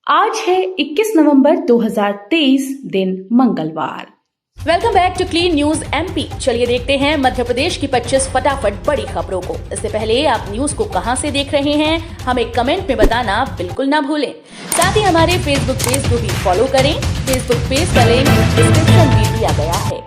आज है 21 नवंबर 2023 दिन मंगलवार। Welcome back to Clean News MP. चलिए देखते हैं मध्य प्रदेश की 25 फटाफट बड़ी खबरों को। इससे पहले आप न्यूज को कहां से देख रहे हैं हमें कमेंट में बताना बिल्कुल ना भूलें। साथ ही हमारे फेसबुक पेज को भी फॉलो करें। फेसबुक पेज का लिंक डिस्क्रिप्शन में दिया गया है।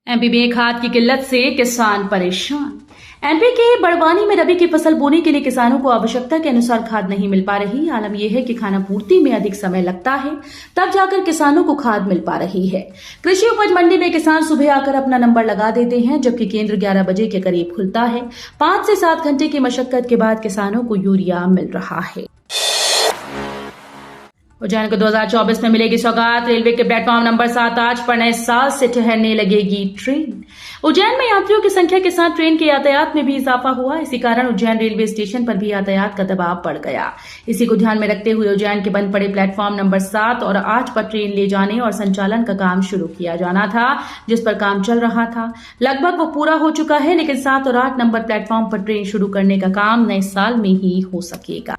एमपी में खाद की किल्लत से किसान परेशान। एमपी के बड़वानी में रबी की फसल बोने के लिए किसानों को आवश्यकता के अनुसार खाद नहीं मिल पा रही। आलम यह है कि खानापूर्ति में अधिक समय लगता है, तब जाकर किसानों को खाद मिल पा रही है। कृषि उपज मंडी में किसान सुबह आकर अपना नंबर लगा देते हैं, जबकि केंद्र 11 बजे के करीब खुलता है। 5 से 7 घंटे की मशक्कत के बाद किसानों को यूरिया मिल रहा है। उज्जैन को 2024 में मिलेगी सौगात। रेलवे के प्लेटफॉर्म नंबर 7 आज पर नए साल से ठहरने लगेगी ट्रेन। उज्जैन में यात्रियों की संख्या के साथ ट्रेन के यातायात में भी इजाफा हुआ। इसी कारण उज्जैन रेलवे स्टेशन पर भी यातायात का दबाव बढ़ गया। इसी को ध्यान में रखते हुए उज्जैन के बंद पड़े प्लेटफॉर्म नंबर 7 और 8 पर ट्रेन ले जाने और संचालन का काम शुरू किया जाना था, जिस पर काम चल रहा था। लगभग वो पूरा हो चुका है, लेकिन 7 और 8 नंबर प्लेटफॉर्म पर ट्रेन शुरू करने का काम नए साल में ही हो सकेगा।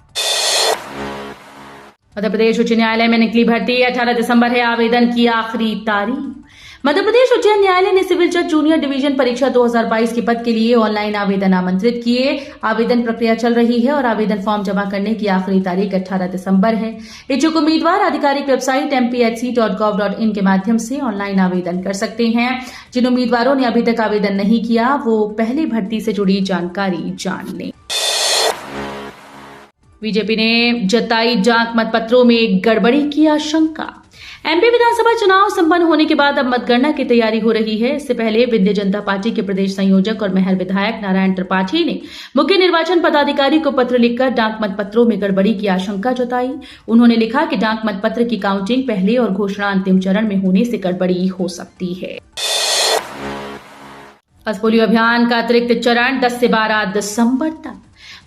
मध्य प्रदेश उच्च न्यायालय में निकली भर्ती। 18 दिसंबर है आवेदन की आखिरी तारीख। मध्य प्रदेश उच्च न्यायालय ने सिविल जज जूनियर डिवीजन परीक्षा 2022 के पद के लिए ऑनलाइन आवेदन आमंत्रित किए। आवेदन प्रक्रिया चल रही है और आवेदन फॉर्म जमा करने की आखिरी तारीख 18 दिसंबर है। इच्छुक उम्मीदवार आधिकारिक वेबसाइट mpsc.gov.in के माध्यम से ऑनलाइन आवेदन कर सकते हैं। जिन उम्मीदवारों ने अभी तक आवेदन नहीं किया वो पहले भर्ती से जुड़ी जानकारी जान लें। बीजेपी ने जताई डाक मतपत्रों में गड़बड़ी की आशंका। एमपी विधानसभा चुनाव संपन्न होने के बाद अब मतगणना की तैयारी हो रही है। इससे पहले विंध्य जनता पार्टी के प्रदेश संयोजक और महर विधायक नारायण त्रिपाठी ने मुख्य निर्वाचन पदाधिकारी को पत्र लिखकर डाक मतपत्रों में गड़बड़ी की आशंका जताई। उन्होंने लिखा कि डाक मतपत्र की काउंटिंग पहले और घोषणा अंतिम चरण में होने से गड़बड़ी हो सकती है। पल्स पोलियो अभियान का अतिरिक्त चरण 10 से 12 दिसंबर तक।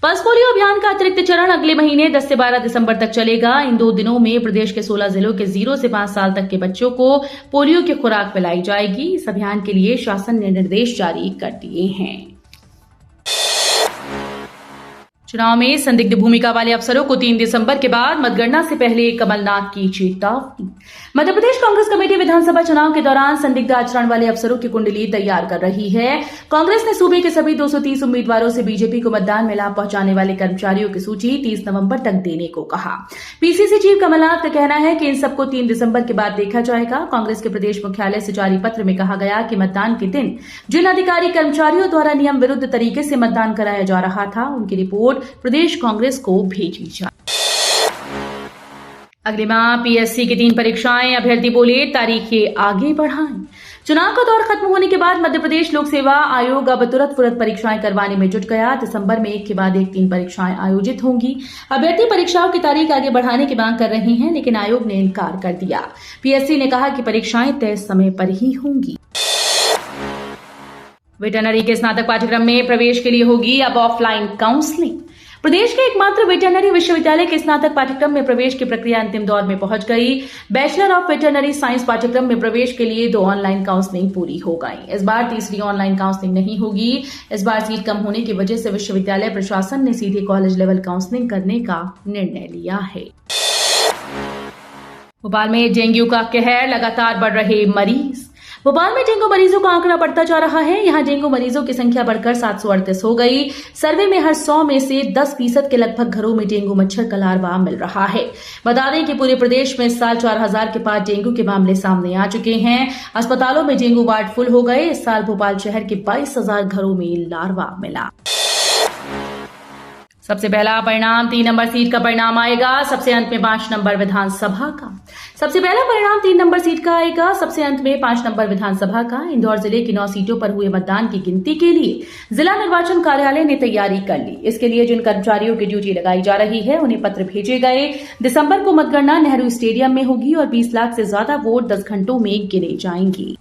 पल्स पोलियो अभियान का अतिरिक्त चरण अगले महीने 10 से 12 दिसंबर तक चलेगा। इन 2 दिनों में प्रदेश के 16 जिलों के 0 से 5 साल तक के बच्चों को पोलियो की खुराक पिलाई जाएगी। इस अभियान के लिए शासन ने निर्देश जारी कर दिए हैं। चुनाव में संदिग्ध भूमिका वाले अफसरों को 3 दिसंबर के बाद मतगणना से पहले कमलनाथ की चेतावनी। मध्य प्रदेश कांग्रेस कमेटी विधानसभा चुनाव के दौरान संदिग्ध आचरण वाले अफसरों की कुंडली तैयार कर रही है। कांग्रेस ने सूबे के सभी 230 उम्मीदवारों से बीजेपी को मतदान में लाभ पहुंचाने वाले कर्मचारियों की सूची 30 नवंबर तक देने को कहा। पीसीसी चीफ कमलनाथ का कहना है कि इन सबको 3 दिसंबर के बाद देखा जाएगा। कांग्रेस के प्रदेश मुख्यालय से जारी पत्र में कहा गया कि मतदान के दिन जिन अधिकारी कर्मचारियों द्वारा नियम विरुद्ध तरीके से मतदान कराया जा रहा था, उनकी रिपोर्ट प्रदेश कांग्रेस को भेजी जाए। अगले माह पीएससी की 3 परीक्षाएं। अभ्यर्थी बोले तारीखें आगे बढ़ाएं। चुनाव का दौर खत्म होने के बाद मध्य प्रदेश लोक सेवा आयोग अब तुरंत परीक्षाएं करवाने में जुट गया। दिसंबर में एक के बाद एक 3 परीक्षाएं आयोजित होंगी। अभ्यर्थी परीक्षाओं की तारीख आगे बढ़ाने की मांग कर रहे हैं, लेकिन आयोग ने इनकार कर दिया। पीएससी ने कहा कि परीक्षाएं तय समय पर ही होंगी। वेटरनरी के स्नातक पाठ्यक्रम में प्रवेश के लिए होगी अब ऑफलाइन काउंसलिंग। प्रदेश के एकमात्र वेटरनरी विश्वविद्यालय के स्नातक पाठ्यक्रम में प्रवेश की प्रक्रिया अंतिम दौर में पहुंच गई। बैचलर ऑफ वेटरनरी साइंस पाठ्यक्रम में प्रवेश के लिए 2 ऑनलाइन काउंसलिंग पूरी हो गई। इस बार तीसरी ऑनलाइन काउंसलिंग नहीं होगी। इस बार सीट कम होने की वजह से विश्वविद्यालय प्रशासन ने सीधे कॉलेज लेवल काउंसलिंग करने का निर्णय लिया है। भोपाल में डेंगू का कहर, लगातार बढ़ रहे मरीज। भोपाल में डेंगू मरीजों का आंकड़ा बढ़ता जा रहा है। यहां डेंगू मरीजों की संख्या बढ़कर 738 हो गई। सर्वे में हर 100 में से 10% के लगभग घरों में डेंगू मच्छर का लार्वा मिल रहा है। बता दें कि पूरे प्रदेश में इस साल 4000 के पार डेंगू के मामले सामने आ चुके हैं। अस्पतालों में डेंगू वार्ड फुल हो गए। इस साल भोपाल शहर के 22,000 घरों में लार्वा मिला। सबसे पहला परिणाम 3 नंबर सीट का परिणाम आएगा। सबसे अंत में 5 नंबर विधानसभा का। सबसे पहला परिणाम 3 नंबर सीट का आएगा। सबसे अंत में 5 नंबर विधानसभा का। इंदौर जिले की 9 सीटों पर हुए मतदान की गिनती के लिए जिला निर्वाचन कार्यालय ने तैयारी कर ली। इसके लिए जिन कर्मचारियों की ड्यूटी लगाई जा रही है उन्हें पत्र भेजे गए। दिसंबर को मतगणना नेहरू स्टेडियम में होगी और 20 लाख से ज्यादा वोट 10 घंटों में गिने जाएंगे।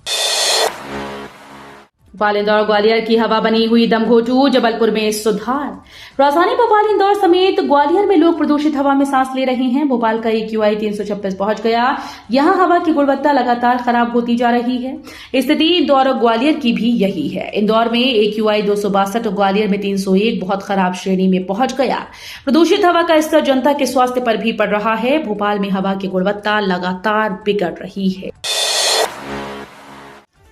भोपाल इंदौर ग्वालियर की हवा बनी हुई दमघोटू, जबलपुर में सुधार। राजधानी भोपाल इंदौर समेत ग्वालियर में लोग प्रदूषित हवा में सांस ले रहे हैं। भोपाल का AQI 326 पहुंच गया। यहां हवा की गुणवत्ता लगातार खराब होती जा रही है। स्थिति इंदौर और ग्वालियर की भी यही है। इंदौर में AQI 262 और ग्वालियर में 301 बहुत खराब श्रेणी में पहुंच गया। प्रदूषित हवा का स्तर जनता के स्वास्थ्य पर भी पड़ रहा है। भोपाल में हवा की गुणवत्ता लगातार बिगड़ रही है।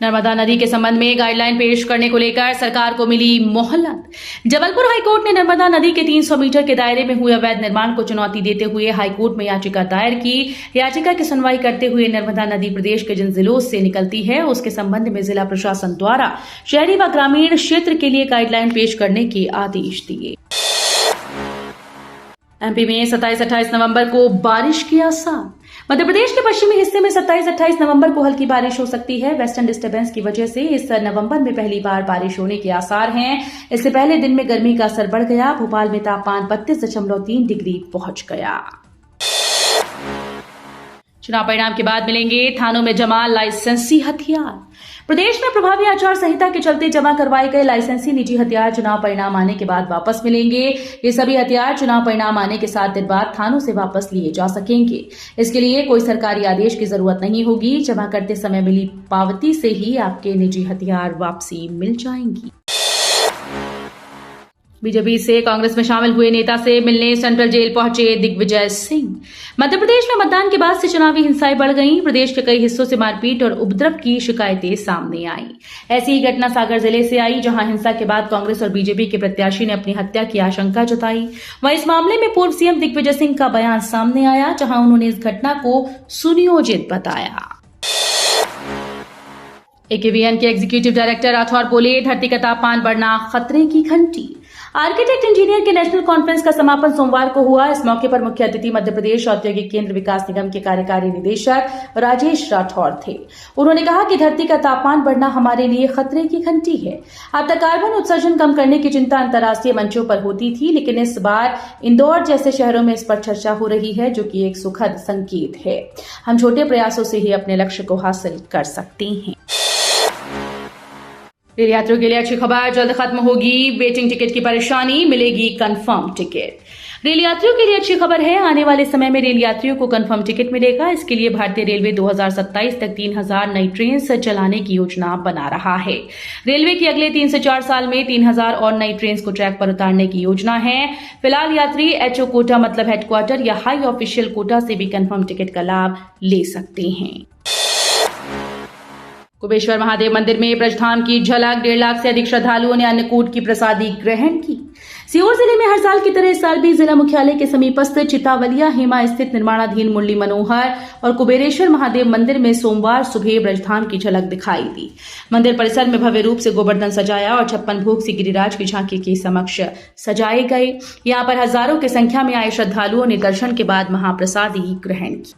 नर्मदा नदी के संबंध में गाइडलाइन पेश करने को लेकर सरकार को मिली मोहलत। जबलपुर हाईकोर्ट ने नर्मदा नदी के 300 मीटर के दायरे में हुए अवैध निर्माण को चुनौती देते हुए हाईकोर्ट में याचिका दायर की। याचिका की सुनवाई करते हुए नर्मदा नदी प्रदेश के जिन जिलों से निकलती है उसके संबंध में जिला प्रशासन द्वारा शहरी व ग्रामीण क्षेत्र के लिए गाइडलाइन पेश करने के आदेश दिए। MP में 27-28 नवंबर को बारिश के आसार। मध्य प्रदेश के पश्चिमी हिस्से में 27-28 नवंबर को हल्की बारिश हो सकती है। वेस्टर्न डिस्टर्बेंस की वजह से इस नवंबर में पहली बार बारिश होने के आसार हैं। इससे पहले दिन में गर्मी का असर बढ़ गया। भोपाल में तापमान 32.3 डिग्री पहुंच गया। चुनाव परिणाम के बाद मिलेंगे थानों में जमा लाइसेंसी हथियार। प्रदेश में प्रभावी आचार संहिता के चलते जमा करवाए गए लाइसेंसी निजी हथियार चुनाव परिणाम आने के बाद वापस मिलेंगे। ये सभी हथियार चुनाव परिणाम आने के 7 दिन बाद थानों से वापस लिए जा सकेंगे। इसके लिए कोई सरकारी आदेश की जरूरत नहीं होगी। जमा करते समय मिली पावती से ही आपके निजी हथियार वापसी मिल जाएंगी। बीजेपी से कांग्रेस में शामिल हुए नेता से मिलने सेंट्रल जेल पहुंचे दिग्विजय सिंह। मध्य प्रदेश में मतदान के बाद से चुनावी हिंसाएं बढ़ गईं। प्रदेश के कई हिस्सों से मारपीट और उपद्रव की शिकायतें सामने आईं। ऐसी ही घटना सागर जिले से आई, जहां हिंसा के बाद कांग्रेस और बीजेपी के प्रत्याशी ने अपनी हत्या की आशंका जताई। वहीं इस मामले में पूर्व सीएम दिग्विजय सिंह का बयान सामने आया, जहां उन्होंने इस घटना को सुनियोजित बताया। AKVN के एग्जीक्यूटिव डायरेक्टर राठौर बोले, धरती का तापमान बढ़ना खतरे की घंटी। आर्किटेक्ट इंजीनियर के नेशनल कॉन्फ्रेंस का समापन सोमवार को हुआ। इस मौके पर मुख्य अतिथि मध्य प्रदेश औद्योगिक केंद्र विकास निगम के कार्यकारी निदेशक राजेश राठौर थे। उन्होंने कहा कि धरती का तापमान बढ़ना हमारे लिए खतरे की घंटी है। अब तक कार्बन उत्सर्जन कम करने की चिंता अंतर्राष्ट्रीय मंचों पर होती थी, लेकिन इस बार इंदौर जैसे शहरों में इस पर चर्चा हो रही है, जो कि एक सुखद संकेत है। हम छोटे प्रयासों से ही अपने लक्ष्य को हासिल कर सकते हैं। रेल यात्रियों के लिए अच्छी खबर, जल्द खत्म होगी वेटिंग टिकट की परेशानी, मिलेगी कंफर्म टिकट। रेल यात्रियों के लिए अच्छी खबर है, आने वाले समय में रेल यात्रियों को कंफर्म टिकट मिलेगा। इसके लिए भारतीय रेलवे 2027 तक 3000 नई ट्रेन चलाने की योजना बना रहा है। रेलवे की अगले 3 से 4 साल में 3000 और नई ट्रेन को ट्रैक पर उतारने की योजना है। फिलहाल यात्री HO कोटा मतलब हेडक्वार्टर या हाई ऑफिशियल कोटा से भी कंफर्म टिकट का लाभ ले सकते हैं। कुबेश्वर महादेव मंदिर में ब्रजधाम की झलक, 1.5 लाख से अधिक श्रद्धालुओं ने अन्नकूट की प्रसादी ग्रहण की। सीहोर जिले में हर साल की तरह इस साल भी जिला मुख्यालय के समीपस्थ चितावलिया हेमा स्थित निर्माणाधीन मुरली मनोहर और कुबेरेश्वर महादेव मंदिर में सोमवार सुबह ब्रजधाम की झलक दिखाई दी। मंदिर परिसर में भव्य रूप से गोवर्धन सजाया और 56 भोग से गिरिराज की झांकी के समक्ष सजाए गए। यहाँ पर हजारों की संख्या में आए श्रद्धालुओं ने दर्शन के बाद महाप्रसादी ग्रहण की।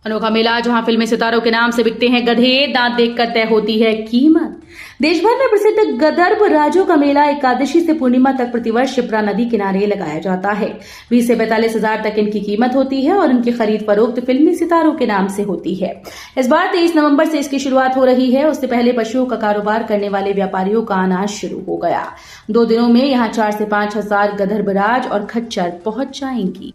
अनोखा मेला, जहां फिल्मी सितारों के नाम से बिकते हैं गधे, दांत देखकर तय होती है कीमत। देश भर में प्रसिद्ध गदर्भ राजों का मेला एकादशी से पूर्णिमा तक प्रतिवर्ष शिप्रा नदी किनारे लगाया जाता है। 20 से 45 हजार तक इनकी कीमत होती है और इनकी खरीद फरोख्त फिल्मी सितारों के नाम से होती है। इस बार 23 नवंबर से इसकी शुरुआत हो रही है। उससे पहले पशुओं का कारोबार करने वाले व्यापारियों का आना शुरू हो गया। 2 दिनों में यहाँ 4 से 5 हजार गदर्भराज और खच्चर पहुंच जाएंगी।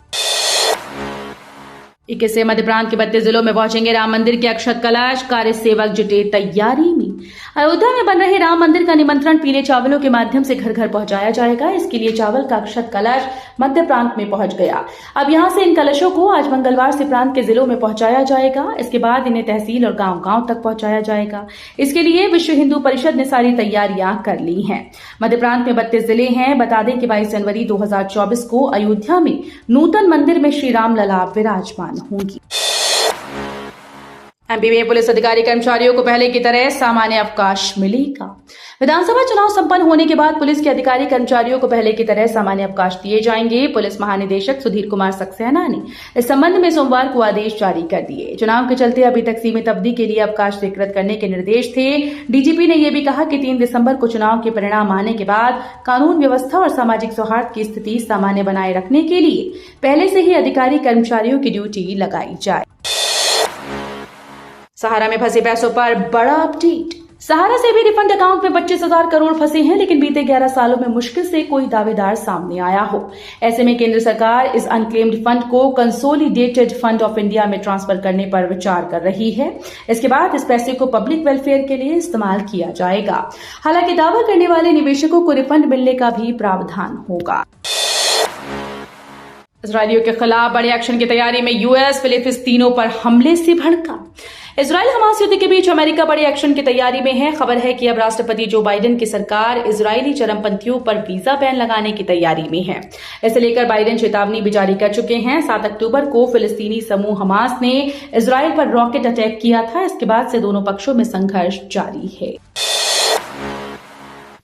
21 से मध्य प्रांत के 32 जिलों में पहुंचेंगे राम मंदिर के अक्षत कलश, कार्य सेवक जुटे तैयारी में। अयोध्या में बन रहे राम मंदिर का निमंत्रण पीले चावलों के माध्यम से घर घर पहुंचाया जाएगा। इसके लिए चावल का अक्षत कलश मध्य प्रांत में पहुंच गया। अब यहां से इन कलशों को आज मंगलवार से प्रांत के जिलों में पहुंचाया जाएगा। इसके बाद इन्हें तहसील और गांव-गांव तक पहुंचाया जाएगा। इसके लिए विश्व हिंदू परिषद ने सारी तैयारियां कर ली हैं। मध्य प्रांत में 32 जिले हैं। बता दें कि 22 जनवरी 2024 को अयोध्या में नूतन मंदिर में श्री राम लला विराजमान होंगी। MP में पुलिस अधिकारी कर्मचारियों को पहले की तरह सामान्य अवकाश मिलेगा। विधानसभा चुनाव संपन्न होने के बाद पुलिस के अधिकारी कर्मचारियों को पहले की तरह सामान्य अवकाश दिए जाएंगे। पुलिस महानिदेशक सुधीर कुमार सक्सेना ने इस संबंध में सोमवार को आदेश जारी कर दिए। चुनाव के चलते अभी तक सीमित अवधि के लिए अवकाश स्वीकृत करने के निर्देश थे। DGP ने यह भी कहा कि 3 दिसंबर को चुनाव के परिणाम आने के बाद कानून व्यवस्था और सामाजिक सौहार्द की स्थिति सामान्य बनाए रखने के लिए पहले से ही अधिकारी कर्मचारियों की ड्यूटी लगाई जाए। सहारा में फंसे पैसों पर बड़ा अपडेट। सहारा से भी रिफंड अकाउंट में 25,000 करोड़ फंसे हैं, लेकिन बीते 11 सालों में मुश्किल से कोई दावेदार सामने आया हो। ऐसे में केंद्र सरकार इस अनक्लेम्ड फंड को कंसोलिडेटेड फंड ऑफ इंडिया में ट्रांसफर करने पर विचार कर रही है। इसके बाद इस पैसे को पब्लिक वेलफेयर के लिए इस्तेमाल किया जाएगा। हालांकि दावा करने वाले निवेशकों को रिफंड मिलने का भी प्रावधान होगा। इजरायलियों के खिलाफ बड़े एक्शन की तैयारी में यूएस फिलिस्तीनियों पर हमले से भड़का। इजरायल हमास युद्ध के बीच अमेरिका बड़े एक्शन की तैयारी में है। खबर है कि अब राष्ट्रपति जो बाइडेन की सरकार इजरायली चरमपंथियों पर वीजा बैन लगाने की तैयारी में है। इसे लेकर बाइडेन चेतावनी भी जारी कर चुके हैं। 7 अक्टूबर को फिलिस्तीनी समूह हमास ने इजरायल पर रॉकेट अटैक किया था। इसके बाद से दोनों पक्षों में संघर्ष जारी है।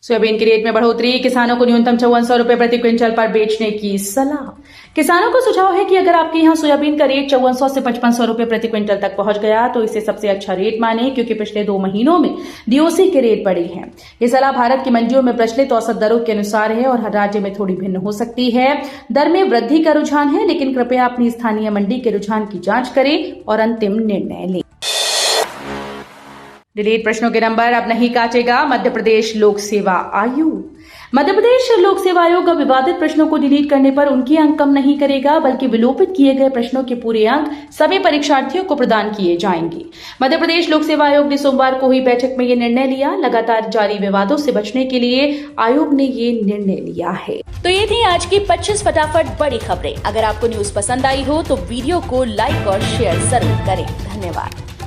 सोयाबीन के रेट में बढ़ोतरी, किसानों को न्यूनतम 5400 रुपए प्रति क्विंटल पर बेचने की सलाह। किसानों को सुझाव है कि अगर आपके यहां सोयाबीन का रेट 5400 से 5500 रुपए प्रति क्विंटल तक पहुंच गया तो इसे सबसे अच्छा रेट माने, क्योंकि पिछले 2 महीनों में डीओसी के रेट बढ़े हैं। ये सलाह भारत की मंडियों में प्रचलित औसत दरों के अनुसार है और हर राज्य में थोड़ी भिन्न हो सकती है। दर में वृद्धि का रुझान है, लेकिन कृपया अपनी स्थानीय मंडी के रुझान की जांच करें और अंतिम निर्णय लें। डिलीट प्रश्नों के नंबर अब नहीं काटेगा मध्य प्रदेश लोक सेवा आयोग। मध्य प्रदेश लोक सेवा आयोग अब विवादित प्रश्नों को डिलीट करने पर उनके अंक कम नहीं करेगा, बल्कि विलोपित किए गए प्रश्नों के पूरे अंक सभी परीक्षार्थियों को प्रदान किए जाएंगे। मध्य प्रदेश लोक सेवा आयोग ने सोमवार को हुई बैठक में ये निर्णय लिया। लगातार जारी विवादों से बचने के लिए आयोग ने ये निर्णय लिया है। तो ये थी आज की 25 फटाफट बड़ी खबरें। अगर आपको न्यूज पसंद आई हो तो वीडियो को लाइक और शेयर जरूर करें। धन्यवाद।